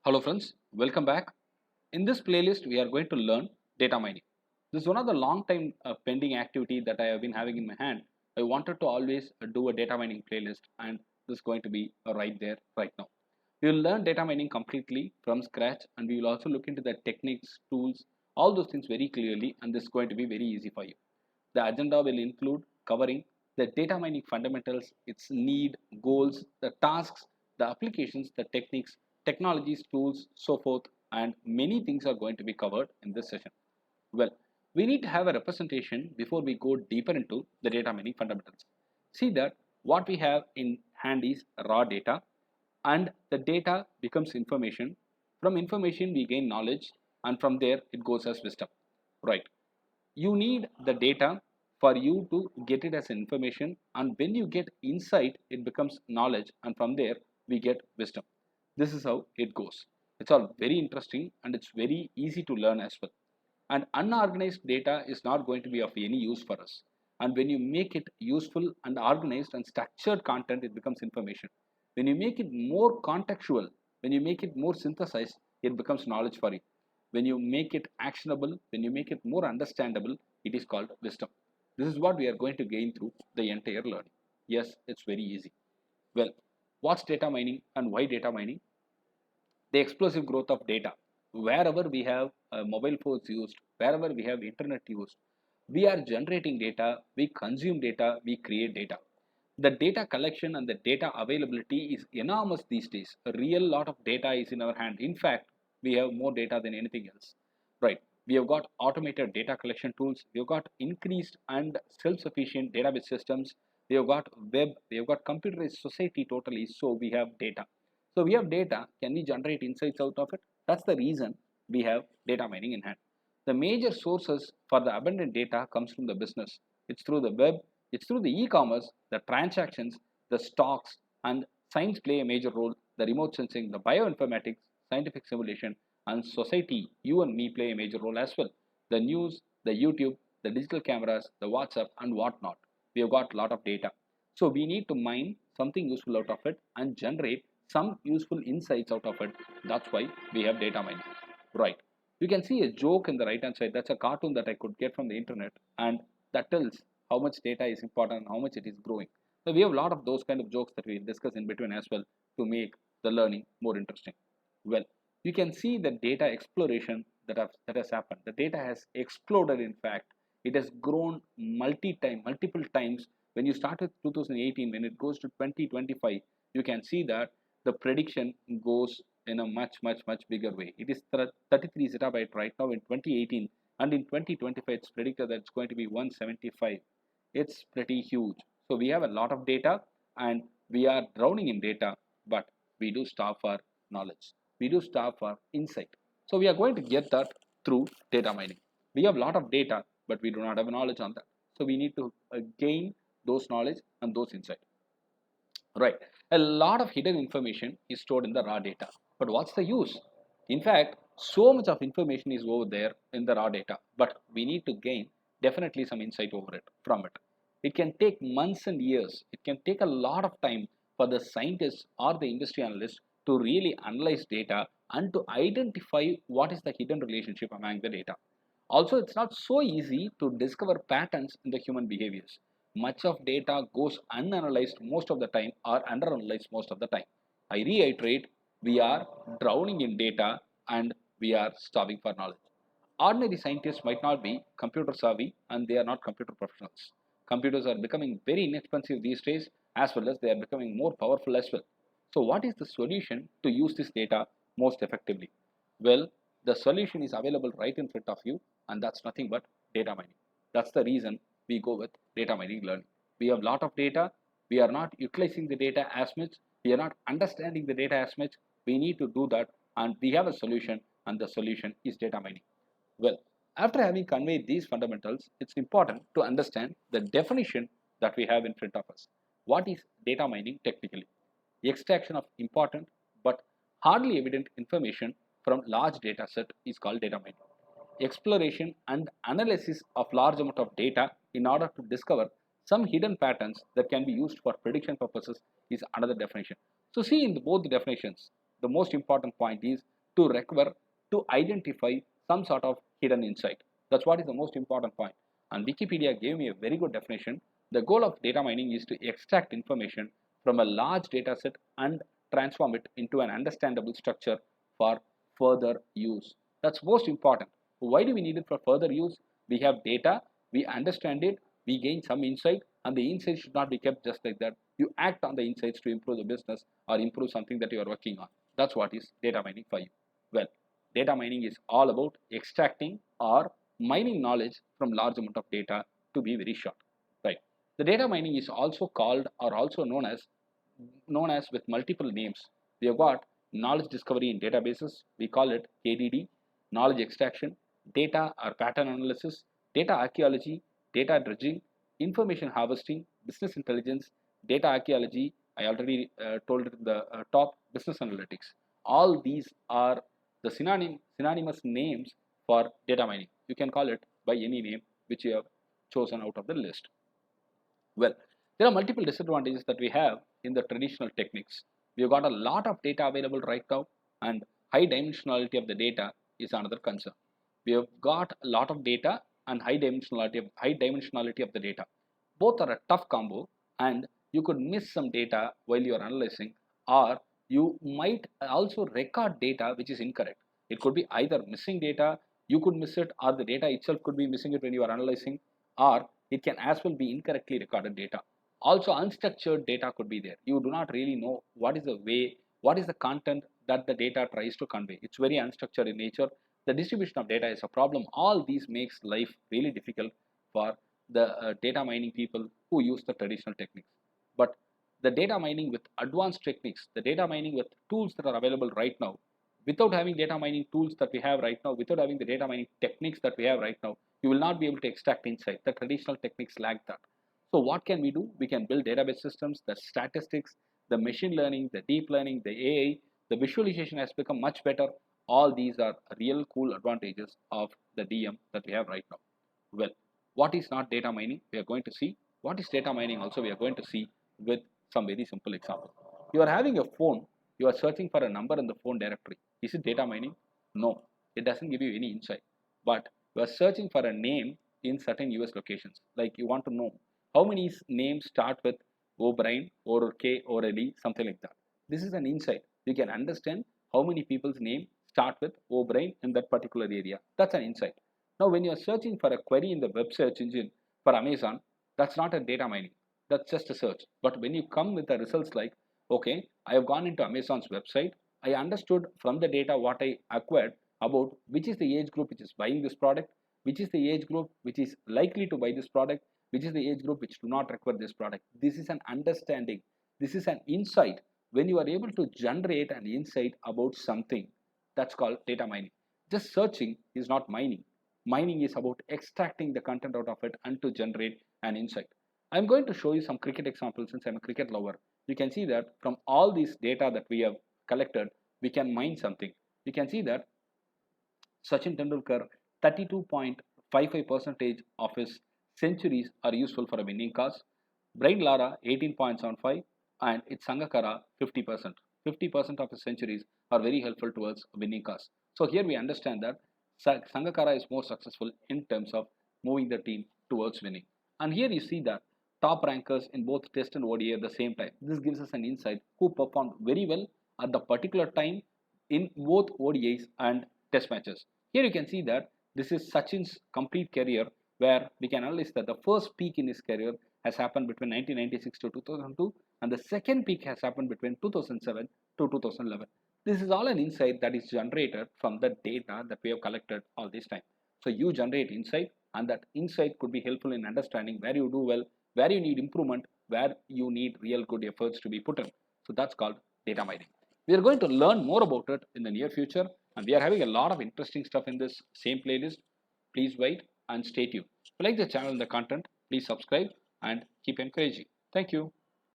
Hello friends, welcome back. In this playlist, we are going to learn data mining. This is one of the long time pending activity that I have been having in my hand. I wanted to always do a data mining playlist and this is going to be right there right now. We will learn data mining completely from scratch and we will also look into the techniques, tools, all those things very clearly and this is going to be very easy for you. The agenda will include covering the data mining fundamentals, its need, goals, the tasks, the applications, the techniques, technologies, tools, so forth, and many things are going to be covered in this session. Well, we need to have a representation before we go deeper into the data mining fundamentals. See that what we have in hand is raw data, and the data becomes information. From information, we gain knowledge, and from there, it goes as wisdom. Right, you need the data for you to get it as information, and when you get insight it becomes knowledge, and from there we get wisdom. This is how it goes. It's all very interesting and it's very easy to learn as well. And unorganized data is not going to be of any use for us, and when you make it useful and organized and structured content, it becomes information. When you make it more contextual, when you make it more synthesized, it becomes knowledge for you. When you make it actionable, when you make it more understandable, it is called wisdom. This is what we are going to gain through the entire learning. Yes, it's very easy. Well, what's data mining and why data mining? The explosive growth of data. Wherever we have mobile phones used, wherever we have internet used, we are generating data, we consume data, we create data. The data collection and the data availability is enormous these days. A real lot of data is in our hand. In fact, we have more data than anything else. Right, we have got automated data collection tools, we have got increased and self-sufficient database systems, we have got web, we have got computerized society totally. So we have data. So we have data. Can we generate insights out of it? That's the reason we have data mining in hand. The major sources for the abundant data comes from the business. It's through the web, it's through the e-commerce, the transactions, the stocks, and science play a major role. The remote sensing, the bioinformatics, scientific simulation, and society, you and me play a major role as well. The news, the YouTube, the digital cameras, the WhatsApp, and whatnot. We have got a lot of data. So we need to mine something useful out of it and generate some useful insights out of it. That's why we have data mining. Right. You can see a joke in the right hand side. That's a cartoon that I could get from the internet, and that tells how much data is important and how much it is growing. So we have a lot of those kind of jokes that we discuss in between as well to make the learning more interesting. Well, you can see the data exploration that has happened. The data has exploded. In fact, it has grown multiple times. When you start with 2018, when it goes to 2025, you can see that the prediction goes in a much bigger way. It is 33 zettabyte right now in 2018, and in 2025 it's predicted that it's going to be 175. It's pretty huge. So we have a lot of data and we are drowning in data, but we do starve for knowledge. We do starve for insight. So we are going to get that through data mining. We have a lot of data, but we do not have knowledge on that. So we need to gain those knowledge and those insight. Right. A lot of hidden information is stored in the raw data. But what's the use? In fact, so much of information is over there in the raw data, but we need to gain definitely some insight over it from it. It can take months and years. It can take a lot of time for the scientists or the industry analysts to really analyze data and to identify what is the hidden relationship among the data. Also, it's not so easy to discover patterns in the human behaviors. Much of data goes unanalyzed most of the time or underanalyzed most of the time. I reiterate, we are drowning in data and we are starving for knowledge. Ordinary scientists might not be computer savvy and they are not computer professionals. Computers are becoming very inexpensive these days, as well as they are becoming more powerful as well. So what is the solution to use this data most effectively? Well, the solution is available right in front of you, and that's nothing but data mining. That's the reason we go with data mining learning. We have a lot of data. We are not utilizing the data as much. We are not understanding the data as much. We need to do that, and we have a solution, and the solution is data mining. Well, after having conveyed these fundamentals, it's important to understand the definition that we have in front of us. What is data mining technically? The extraction of important but hardly evident information from large data set is called data mining. Exploration and analysis of large amount of data in order to discover some hidden patterns that can be used for prediction purposes is another definition. So see, in both the definitions, the most important point is to recover, to identify some sort of hidden insight. That's what is the most important point. And Wikipedia gave me a very good definition. The goal of data mining is to extract information from a large data set and transform it into an understandable structure for further use. That's most important. Why do we need it for further use? We have data, we understand it, we gain some insight, and the insight should not be kept just like that. You act on the insights to improve the business or improve something that you are working on. That's what is data mining for you. Well, data mining is all about extracting or mining knowledge from large amount of data, to be very short, right? The data mining is also called or also known as with multiple names. We have got knowledge discovery in databases, we call it KDD, knowledge extraction, data or pattern analysis, data archaeology, data dredging, information harvesting, business intelligence, data archaeology, I already told it in the top, business analytics. All these are the synonymous names for data mining. You can call it by any name which you have chosen out of the list. Well, there are multiple disadvantages that we have in the traditional techniques. We have got a lot of data available right now, and high dimensionality of the data is another concern. We have got a lot of data and high dimensionality of the data. Both are a tough combo, and you could miss some data while you are analyzing, or you might also record data which is incorrect. It could be either missing data, you could miss it, or the data itself could be missing it when you are analyzing, or it can as well be incorrectly recorded data. Also, unstructured data could be there. You do not really know what is the content that the data tries to convey. It's very unstructured in nature. The distribution of data is a problem. All these makes life really difficult for the data mining people who use the traditional techniques. But the data mining with advanced techniques, the data mining with tools that are available right now, without having data mining tools that we have right now, without having the data mining techniques that we have right now, you will not be able to extract insight. The traditional techniques lack that. So what can we do? We can build database systems, the statistics, the machine learning, the deep learning, the AI, the visualization has become much better. All these are real cool advantages of the DM that we have right now. Well, what is not data mining? We are going to see. What is data mining also? We are going to see with some very simple example. You are having a phone, you are searching for a number in the phone directory. Is it data mining? No, it doesn't give you any insight. But you are searching for a name in certain US locations. Like you want to know how many names start with O'Brien or K or L, something like that. This is an insight. You can understand how many people's name start with O'Brien in that particular area. That's an insight. Now, when you are searching for a query in the web search engine for Amazon, that's not a data mining. That's just a search. But when you come with the results like, okay, I have gone into Amazon's website, I understood from the data what I acquired about which is the age group which is buying this product, which is the age group which is likely to buy this product, which is the age group which do not require this product. This is an understanding. This is an insight. When you are able to generate an insight about something, that's called data mining. Just searching is not mining. Mining is about extracting the content out of it and to generate an insight. I'm going to show you some cricket examples since I'm a cricket lover. You can see that from all this data that we have collected, we can mine something. You can see that Sachin Tendulkar, 32.55% of his centuries are useful for a winning cause. Brian Lara, 18.75, and it's Sangakkara, 50%. 50% of his centuries are very helpful towards a winning cause. So here we understand that Sangakkara is more successful in terms of moving the team towards winning. And here you see that top rankers in both Test and ODI at the same time. This gives us an insight who performed very well at the particular time in both ODIs and Test matches. Here you can see that this is Sachin's complete career, where we can analyze that the first peak in his career has happened between 1996 to 2002, and the second peak has happened between 2007 to 2011. This is all an insight that is generated from the data that we have collected all this time. So you generate insight, and that insight could be helpful in understanding where you do well, where you need improvement, where you need real good efforts to be put in. So that's called data mining. We are going to learn more about it in the near future, and we are having a lot of interesting stuff in this same playlist. Please wait and stay tuned. If you like the channel and the content, please subscribe and keep encouraging. Thank you.